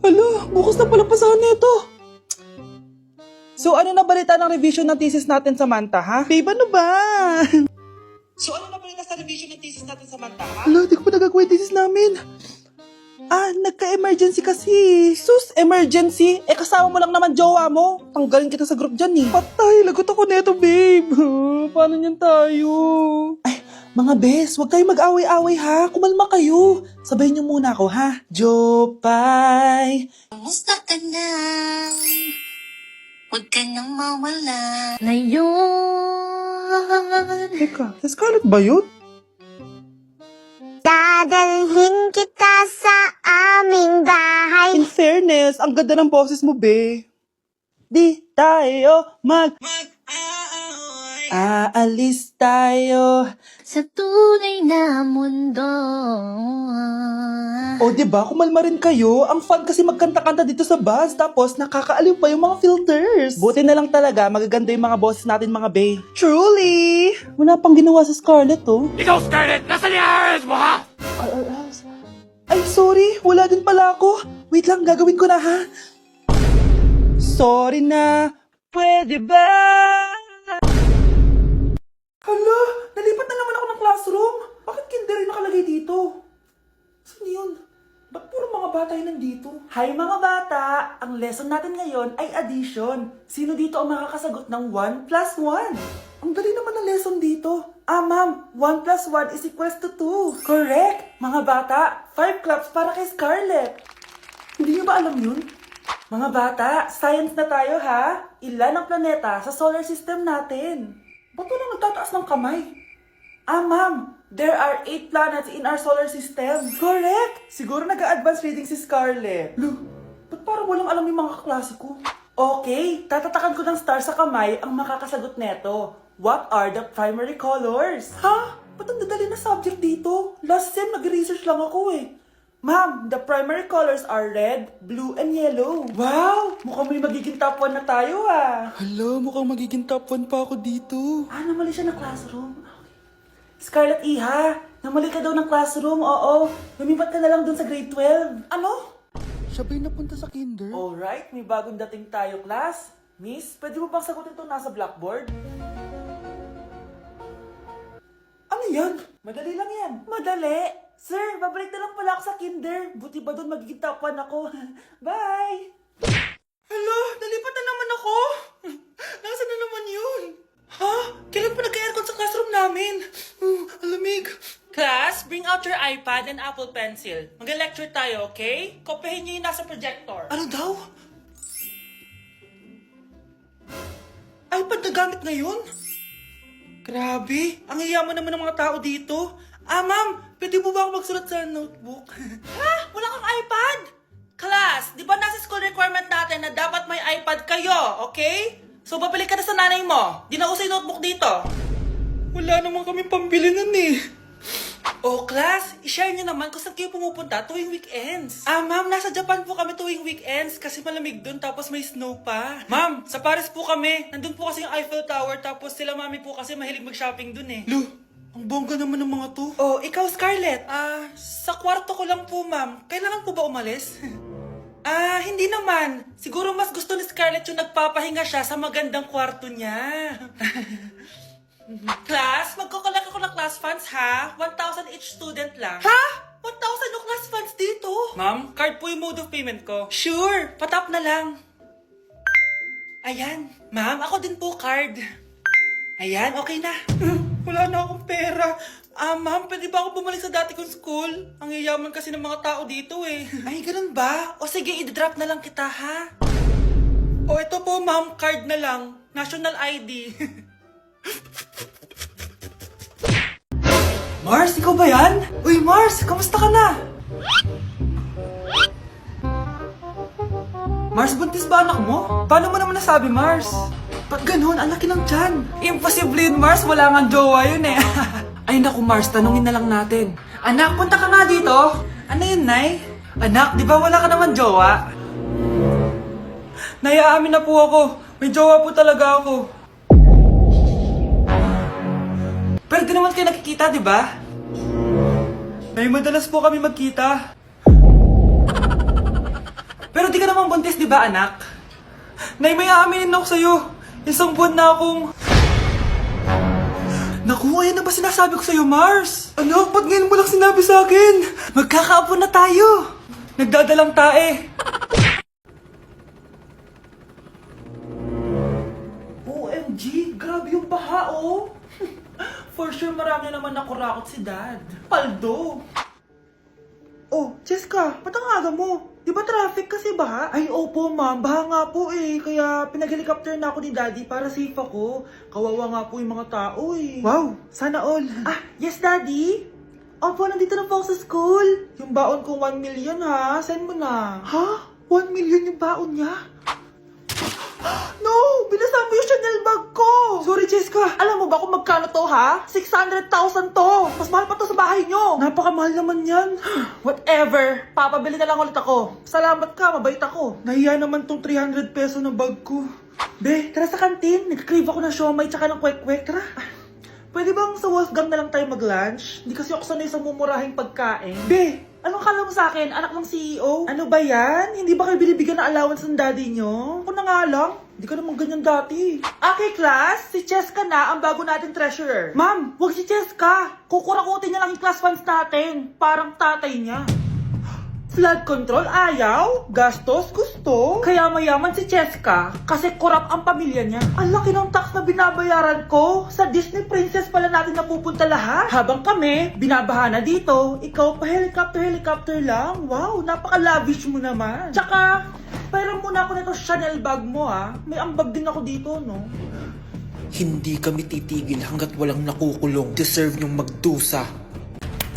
Hala, bukas na pala pasahan nito. So ano na balita ng revision ng thesis natin, Samantha, ha? Babe, ano ba? So ano na balita sa revision ng thesis natin, Samantha, ha? Hala, di ko pa nagagawa yung thesis namin. Nagka-emergency kasi. Sus, emergency? Kasama mo lang naman jowa mo. Tanggalin kita sa group dyan eh. Patay, lagot ako neto, babe. Paano niyan tayo? Ay, mga bes, huwag kayo mag-away-away ha. Kumalma kayo. Sabayin niyo muna ako ha. Jopay. Kumusta ka na? Huwag ka nang mawala. Ngayon. Teka, si Scarlett ba yun? Dadalhin kita sa aming bahay. In fairness, ang ganda ng boses mo, be. Di tayo aalis tayo. Sa tunay na mundo. O, diba? Kumalma rin kayo. Ang fun kasi magkanta-kanta dito sa bus. Tapos, nakakaaliw pa yung mga filters. Buti na lang talaga, magaganda yung mga boses natin, mga bae. Truly! Wala pang ginawa sa Scarlett, oh. Ikaw, Scarlett! Nasaan yung IRS mo, ha? Ay, sorry. Wala din pala ako. Wait lang, gagawin ko na, ha? Sorry na. Pwede ba? Hala, nalipat na naman ako ng classroom. Bakit kinder yung nakalagay dito? Saan yun? Ba't puro mga bata yun nandito? Hi mga bata! Ang lesson natin ngayon ay addition. Sino dito ang makakasagot ng 1 plus 1? Ang dali naman ng lesson dito. Ma'am, 1 plus 1 is equals to 2. Correct! Mga bata, 5 claps para kay Scarlett. Hindi niyo ba alam yun? Mga bata, science na tayo ha. Ilan ang planeta sa solar system natin? Ba't walang nagtataas ng kamay? Ma'am, there are 8 planets in our solar system. Correct! Siguro nag-a-advance reading si Scarlett. Lo, ba't parang walang alam yung mga kaklase ko? Okay, tatatakan ko ng star sa kamay ang makakasagot neto. What are the primary colors? Ha? Ba't ang dadali na subject dito? Last sem, nag-research lang ako eh. Ma'am, the primary colors are red, blue, and yellow. Wow! Mukhang may magiging top 1 na tayo ah. Hala, mukhang magiging top 1 pa ako dito. Namali siya ng classroom. Scarlett Iha, namali ka daw ng classroom, oo. Lumipat ka na lang dun sa grade 12. Ano? Siya ba'y napunta sa kinder? Alright, may bagong dating tayo, class. Miss, pwede mo bang sagutin itong nasa blackboard? Ano yan? Madali lang yan. Madali? Sir, babalik na lang pala ako sa kinder. Buti ba doon magiging top 1 ako? Bye! Hala, nalipat na naman ako. Nasaan na naman yun? Ha? Kailan pa nagka-aircon sa classroom namin? Alamig. Class, bring out your iPad and Apple Pencil. Mag-lecture tayo, okay? Kopyahin niyo yung nasa projector. Ano daw? iPad na gamit ngayon? Grabe, ang yayaman naman ng mga tao dito. Ma'am, pwede mo ba ako magsulat sa notebook? Ha? Wala kang iPad? Class, di ba nasa school requirement natin na dapat may iPad kayo, okay? So, babalik ka na sa nanay mo. Di na usay notebook dito. Wala naman kami pambili nun eh. Oh, class, i-share nyo naman kung saan kayo pumupunta tuwing weekends. Ma'am, nasa Japan po kami tuwing weekends kasi malamig dun tapos may snow pa. Ma'am, sa Paris po kami. Nandun po kasi yung Eiffel Tower tapos sila mami po kasi mahilig mag-shopping dun eh. Lu, ang bongga naman ng mga to. Oh, ikaw Scarlett. Sa kwarto ko lang po, ma'am. Kailangan po ba umalis? Hindi naman. Siguro mas gusto ni Scarlett yung nagpapahinga siya sa magandang kwarto niya. Class, magkukulak ako ng class funds ha. 1,000 each student lang. Ha? 1,000 yung class funds dito? Ma'am, card po yung mode of payment ko. Sure, patap na lang. Ayan. Ma'am, ako din po card. Ayan, okay na. Wala na akong pera. Ma'am, pwede ba ako bumalik sa dati kong school? Ang yayaman kasi ng mga tao dito eh. Ay, ganun ba? O sige, i-drop na lang kita ha. O ito po ma'am, card na lang. National ID. Mars, ikaw ba yan? Uy, Mars, kamusta ka na? Mars, buntis ba anak mo? Paano mo naman nasabi, Mars? Ba't ganun? Ang laki ng tiyan. Imposible yun, Mars. Wala nga jowa yun eh. Ay naku, Mars, tanungin na lang natin. Anak, punta ka nga dito. Ano yun, Nay? Anak, di ba wala ka naman jowa? Nay, aamin na po ako. May jowa po talaga ako. Pero di naman kayo nakikita, di ba? Nay, madalas po kami magkita. Pero ka naman buntis, di ba anak? Nay, may aaminin ako sa'yo. Isang buwan na akong... Naku, ayan na ba sinasabi ko sa'yo, Mars? Anak, ba't ngayon mo lang sinabi sa akin? Magkakaapo na tayo. Nagdadalang tae. OMG, grabe yung baha, oh. For sure, marami naman nakurakot si Dad. Paldo. Oh, Cheska, ba't ang aga mo? Di ba traffic kasi baha? Ay, opo ma'am, baha nga po eh. Kaya pinag-helicopter na ako ni Daddy para safe ako. Kawawa nga po yung mga tao eh. Wow, sana all. Ah, yes Daddy? Opo, nandito na po ako sa school. Yung baon ko 1 million ha, send mo na. Ha? 1 million yung baon niya? No! Binasa mo yung Chanel bag ko! Sorry, Cheska. Alam mo ba kung magkano to, ha? 600,000 to! Mas mahal pa to sa bahay nyo! Napakamahal naman yan. Whatever. Papabili na lang ulit ako. Salamat ka, mabait ako. Nahiya naman tong 300 peso ng bag ko. Be, tara sa kantin. Nag-crave ako ng siomay tsaka ng kwek-kwek. Tara. Pwede bang sa Wolfgang na lang tayo mag-lunch? Hindi kasi ako sanay sa mumurahing pagkain. Be, anong kala mo sa akin? Anak ng CEO? Ano ba yan? Hindi ba kayo binibigyan ng allowance ng daddy nyo? Ako na nga lang. Hindi ka naman ganyan dati. Okay, class. Si Cheska na ang bago nating treasurer. Ma'am, wag si Cheska. Kukurakutin niya lang yung class funds natin. Parang tatay niya. Flood control, ayaw. Gastos, gusto. Kaya mayaman si Cheska kasi korap ang pamilya niya. Ang laki ng tax na binabayaran ko. Sa Disney Princess pala natin napupunta lahat. Habang kami, binabaha na dito. Ikaw pa helicopter lang. Wow, napaka-lavish mo naman. Tsaka, pera muna ako nito Chanel bag mo ha. May ambag din ako dito, no? Hindi kami titigil hanggat walang nakukulong. Deserve niyong magdusa.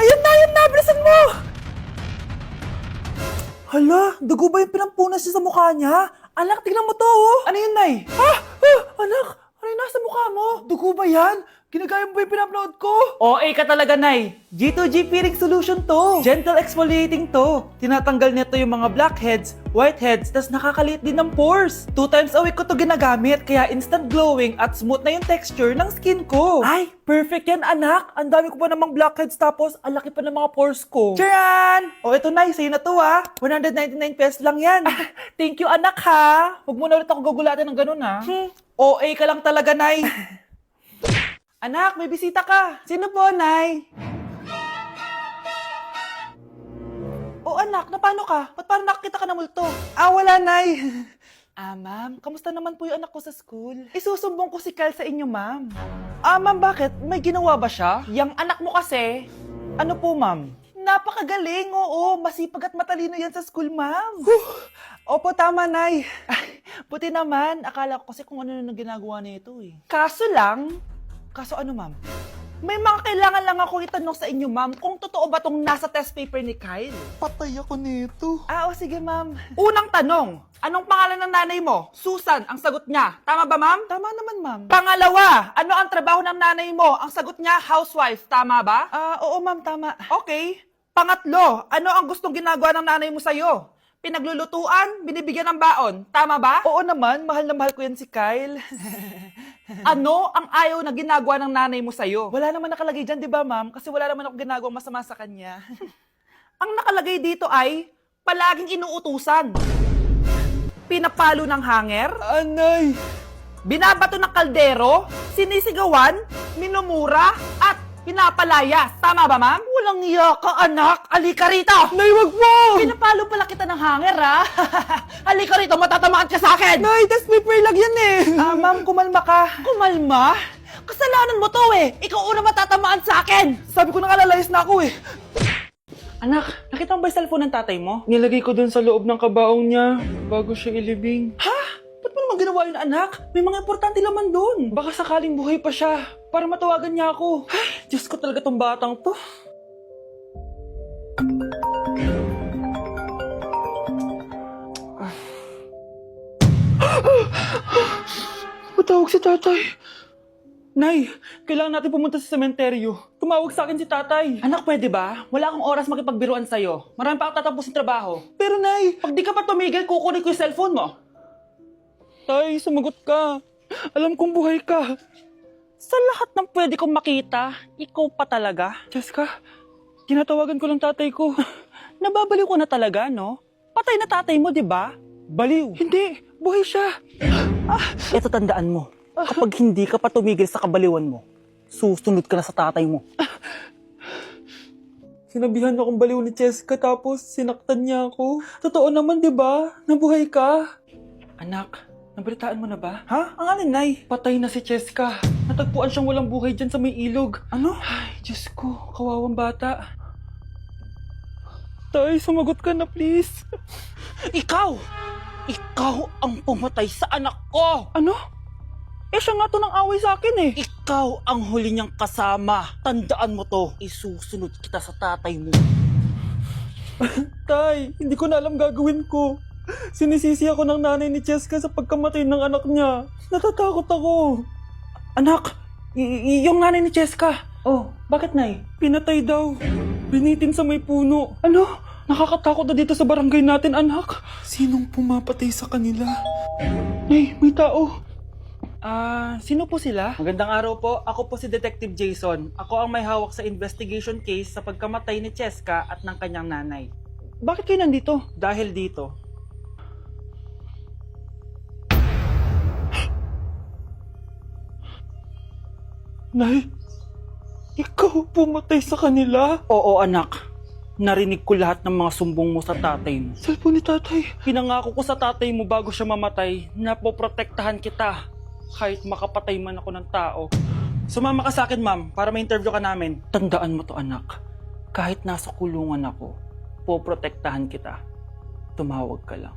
Ayun na, bilisan mo! Hala, dugo ba yung pinampunas niya sa mukha niya? Anak, tignan mo to, oh! Ano yun, Nay? Anak, ano yung nasa mukha mo? Dugo ba yan? Ginagaya mo ba yung pinupload ko? OA ka talaga, Nay. G2G peeling solution to. Gentle exfoliating to. Tinatanggal nito yung mga blackheads, whiteheads, tas nakakaliit din ng pores. 2 times a week ko to ginagamit, kaya instant glowing at smooth na yung texture ng skin ko. Ay, perfect yan, anak. Ang dami ko pa namang blackheads tapos ang laki pa ng mga pores ko. Charan! O, ito, Nay, sa'yo na to, ha. 199 pesos lang yan. Thank you, anak, ha. Huwag mo na ulit ako gugulatin ng ganun, ha. OA ka lang talaga, Nay. Anak, may bisita ka. Sino po, Nay? Oh, anak, napano ka? Ba't parang nakakita ka ng multo? Ah, wala, Nay. Ma'am, kamusta naman po yung anak ko sa school? Isusumbong ko si Kyle sa inyo, ma'am. Ma'am, bakit? May ginawa ba siya? Yang anak mo kasi, ano po, ma'am? Napakagaling, oo. Masipag at matalino yan sa school, ma'am. Opo, tama, Nay. Buti naman. Akala ko kasi kung ano na ginagawa nito, eh. Kaso ano, ma'am? May mga kailangan lang ako itanong sa inyo, ma'am, kung totoo ba tong nasa test paper ni Kyle? Patay ako nito. O sige, ma'am. Unang tanong, anong pangalan ng nanay mo? Susan, ang sagot niya. Tama ba, ma'am? Tama naman, ma'am. Pangalawa, ano ang trabaho ng nanay mo? Ang sagot niya, housewife. Tama ba? Oo, ma'am, tama. Okay. Pangatlo, ano ang gustong ginagawa ng nanay mo sa'yo? Pinaglulutuan, binibigyan ng baon. Tama ba? Oo naman, mahal na mahal ko yan si Kyle. Ano ang ayaw na ginagawa ng nanay mo sa'yo? Wala naman nakalagay dyan, di ba, ma'am? Kasi wala naman ako ginagawang masama sa kanya. Ang nakalagay dito ay palaging inuutusan. Pinapalo ng hanger. Anay! Binabato ng kaldero, sinisigawan, minumura, at pinapalayas. Tama ba, ma'am? Walang iya ka, anak. Halika rito! Nay, wag mo! Pinapalo pala kita ng hanger, ha? Halika rito, matatamaan ka sa akin! Nay, test paper lang yan eh. Ma'am, kumalma ka. Kumalma? Kasalanan mo to eh. Ikaw una matatamaan sa akin. Sabi ko na lalayas na ako eh. Anak, nakita mo ba yung cellphone ng tatay mo? Nilagay ko dun sa loob ng kabaong niya bago siya ilibing. Ha? Ba't mo naman ginawa yun, anak? May mga importante laman dun. Baka sakaling buhay pa siya para matawagan niya ako. Ay, Diyos ko talaga tong batang to. Matawag si tatay. Nay, kailangan natin pumunta sa sementeryo. Tumawag sa akin si tatay. Anak, pwede ba? Wala akong oras makipagbiruan sa'yo. Marami pa akong tatapusin trabaho. Pero Nay, pag di ka pa tumigil, kukunin ko yung cellphone mo. Tay, sumagot ka. Alam kong buhay ka. Sa lahat ng pwede kong makita, ikaw pa talaga. Jessica, tinatawagan ko lang tatay ko. Nababaliw ko na talaga, no? Patay na tatay mo, di ba? Baliw! Hindi, buhay siya. Ito tandaan mo, kapag hindi ka pa tumigil sa kabaliwan mo, susunod ka na sa tatay mo. Sinabihan akong baliw ni Cheska tapos sinaktan niya ako. Totoo naman, di ba? Nabuhay ka. Anak, nabalitaan mo na ba? Ha? Ang alin, Nay? Patay na si Cheska. Natagpuan siyang walang buhay dyan sa may ilog. Ano? Ay, Diyos ko, kawawang bata. Tay, sumagot ka na please. Ikaw! Ikaw ang pumatay sa anak ko! Ano? Eh, siya nga to ng away sa akin eh. Ikaw ang huli niyang kasama. Tandaan mo to. Isusunod kita sa tatay mo. Tay, hindi ko na alam gagawin ko. Sinisisi ako ng nanay ni Cheska sa pagkamatay ng anak niya. Natatakot ako. Anak, yung nanay ni Cheska. Oh, bakit nay? Pinatay daw. Binitin sa may puno. Ano? Nakakatakot na dito sa barangay natin, anak. Sinong pumapatay sa kanila? Nay, may tao. Sino po sila? Magandang araw po. Ako po si Detective Jason. Ako ang may hawak sa investigation case sa pagkamatay ni Cheska at ng kanyang nanay. Bakit kayo nandito? Dahil dito, Nay, ikaw pumatay sa kanila? Oo, anak. Narinig ko lahat ng mga sumbong mo sa tatay mo. Cellphone ni tatay. Pinangako ko sa tatay mo bago siya mamatay na poprotektahan kita kahit makapatay man ako ng tao. Sumama ka sa akin, ma'am, para ma-interview ka namin. Tandaan mo to, anak. Kahit nasa kulungan ako, poprotektahan kita. Tumawag ka lang.